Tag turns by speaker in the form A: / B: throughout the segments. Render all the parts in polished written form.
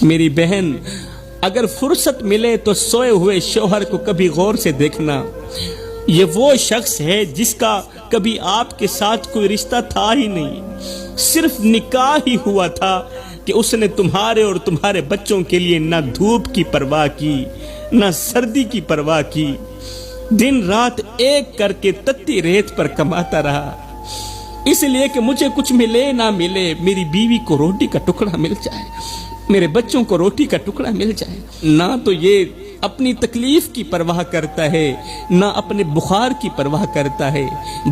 A: میری بہن، اگر فرصت ملے تو سوئے ہوئے شوہر کو کبھی غور سے دیکھنا. یہ وہ شخص ہے جس کا کبھی آپ کے ساتھ کوئی رشتہ تھا ہی نہیں، صرف نکاح ہی ہوا تھا کہ اس نے تمہارے اور تمہارے بچوں کے لیے نہ دھوپ کی پرواہ کی نہ سردی کی پرواہ کی. دن رات ایک کر کے تتی ریت پر کماتا رہا، اس لیے کہ مجھے کچھ ملے نہ ملے میری بیوی کو روٹی کا ٹکڑا مل جائے، میرے بچوں کو روٹی کا ٹکڑا مل جائے. نہ تو یہ اپنی تکلیف کی پرواہ کرتا ہے نہ اپنے بخار کی پرواہ کرتا ہے.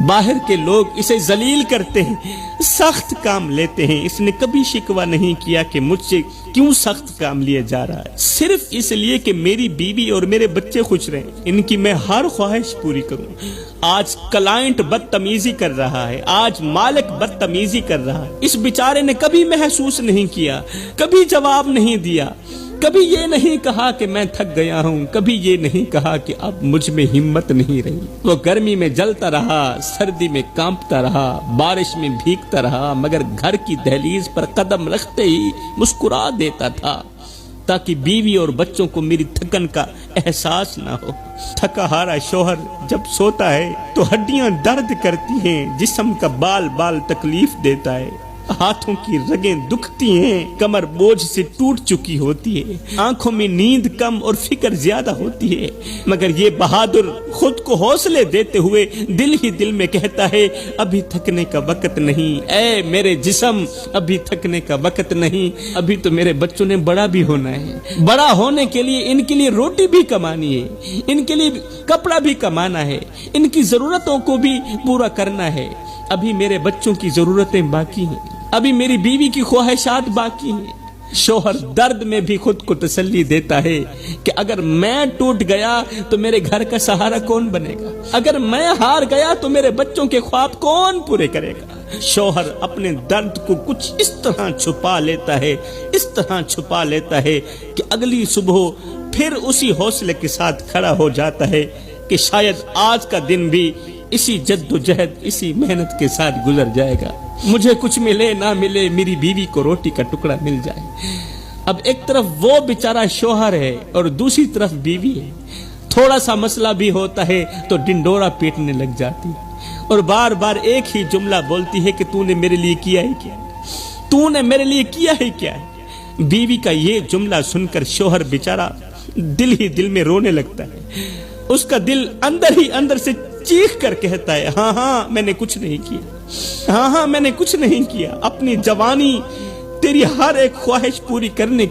A: باہر کے لوگ اسے ذلیل کرتے ہیں، سخت کام لیتے ہیں. اس نے کبھی شکوہ نہیں کیا کہ مجھ سے کیوں سخت کام لیا جا رہا ہے، صرف اس لیے کہ میری بیوی اور میرے بچے خوش رہیں، ان کی میں ہر خواہش پوری کروں. آج کلائنٹ بدتمیزی کر رہا ہے، آج مالک بدتمیزی کر رہا ہے. اس بیچارے نے کبھی محسوس نہیں کیا، کبھی جواب نہیں دیا، کبھی یہ نہیں کہا کہ میں تھک گیا ہوں، کبھی یہ نہیں کہا کہ اب مجھ میں ہمت نہیں رہی. وہ گرمی میں جلتا رہا، سردی میں کانپتا رہا، بارش میں بھیگتا رہا، مگر گھر کی دہلیز پر قدم رکھتے ہی مسکرا دیتا تھا تاکہ بیوی اور بچوں کو میری تھکن کا احساس نہ ہو. تھکا ہارا شوہر جب سوتا ہے تو ہڈیاں درد کرتی ہیں، جسم کا بال بال تکلیف دیتا ہے، ہاتھوں کی رگیں دکھتی ہیں، کمر بوجھ سے ٹوٹ چکی ہوتی ہے، آنکھوں میں نیند کم اور فکر زیادہ ہوتی ہے. مگر یہ بہادر خود کو حوصلے دیتے ہوئے دل ہی دل میں کہتا ہے ابھی تھکنے کا وقت نہیں، اے میرے جسم ابھی تھکنے کا وقت نہیں، ابھی تو میرے بچوں نے بڑا بھی ہونا ہے. بڑا ہونے کے لیے ان کے لیے روٹی بھی کمانی ہے، ان کے لیے کپڑا بھی کمانا ہے، ان کی ضرورتوں کو بھی پورا کرنا ہے. ابھی میرے بچوں کی ضرورتیں باقی ہیں، ابھی میری بیوی کی خواہشات باقی ہیں. شوہر درد میں بھی خود کو تسلی دیتا ہے کہ اگر میں ٹوٹ گیا تو میرے گھر کا سہارا کون بنے گا، اگر میں ہار گیا تو میرے بچوں کے خواب کون پورے کرے گا. شوہر اپنے درد کو کچھ اس طرح چھپا لیتا ہے، اس طرح چھپا لیتا ہے کہ اگلی صبح پھر اسی حوصلے کے ساتھ کھڑا ہو جاتا ہے کہ شاید آج کا دن بھی اسی جد و جہد، اسی محنت کے ساتھ گزر جائے گا. مجھے کچھ ملے نہ ملے میری بیوی کو روٹی کا ٹکڑا مل جائے. اب ایک طرف وہ بیچارہ شوہر ہے اور دوسری طرف بیوی ہے. تھوڑا سا مسئلہ بھی ہوتا ہے تو ڈنڈورا پیٹنے لگ جاتی اور بار بار ایک ہی جملہ بولتی ہے کہ تو نے میرے لیے کیا ہی کیا، تو نے میرے لیے کیا ہی کیا ہے. بیوی کا یہ جملہ سن کر شوہر بیچارہ دل ہی دل میں رونے لگتا ہے. اس کا دل اندر ہی اندر سے چیخ کر کہتا ہے ہاں ہاں میں نے کچھ نہیں کیا، ہاں ہاں میں نے کچھ نہیں کیا. اپنی جوانی تیری ہر ایک خواہش پوری کرنے